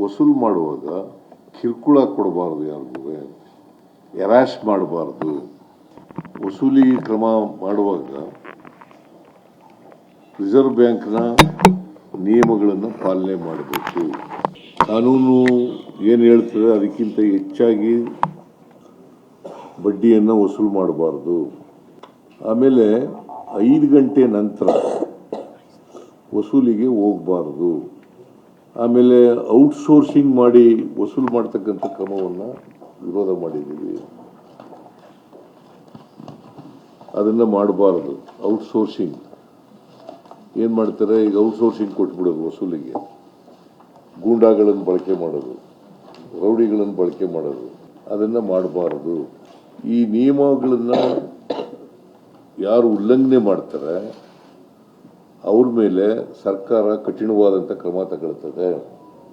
ವಸೂಲು ಮಾಡುವಾಗ ಕಿರುಕುಳ ಕೊಡಬಾರ್ದು, ಯಾರಿಗೂ ಎರಾಶ್ ಮಾಡಬಾರ್ದು. ವಸೂಲಿ ಕ್ರಮ ಮಾಡುವಾಗ ರಿಸರ್ವ್ ಬ್ಯಾಂಕ್ನ ನಿಯಮಗಳನ್ನು ಪಾಲನೆ ಮಾಡಬೇಕು. ಕಾನೂನು ಏನು ಹೇಳ್ತದೆ ಅದಕ್ಕಿಂತ ಹೆಚ್ಚಾಗಿ ಬಡ್ಡಿಯನ್ನು ವಸೂಲು ಮಾಡಬಾರ್ದು. ಆಮೇಲೆ 5 ಗಂಟೆ ನಂತರ ವಸೂಲಿಗೆ ಹೋಗಬಾರ್ದು. ಆಮೇಲೆ ಔಟ್ಸೋರ್ಸಿಂಗ್ ಮಾಡಿ ವಸೂಲು ಮಾಡ್ತಕ್ಕಂಥ ಕ್ರಮವನ್ನು ವಿರೋಧ ಮಾಡಿದ್ದೀವಿ. ಅದನ್ನು ಮಾಡಬಾರ್ದು. ಔಟ್ಸೋರ್ಸಿಂಗ್ ಏನು ಮಾಡ್ತಾರೆ, ಈಗ ಔಟ್ಸೋರ್ಸಿಂಗ್ ಕೊಟ್ಬಿಡೋದು ವಸೂಲಿಗೆ, ಗೂಂಡಾಗಳನ್ನು ಬಳಕೆ ಮಾಡೋದು, ರೌಡಿಗಳನ್ನು ಬಳಕೆ ಮಾಡೋದು, ಅದನ್ನು ಮಾಡಬಾರ್ದು. ಈ ನಿಯಮಗಳನ್ನು ಯಾರು ಉಲ್ಲಂಘನೆ ಮಾಡ್ತಾರೆ ಅವ್ರ ಮೇಲೆ ಸರ್ಕಾರ ಕಠಿಣವಾದಂಥ ಕ್ರಮ ತಗೊಳ್ತದೆ.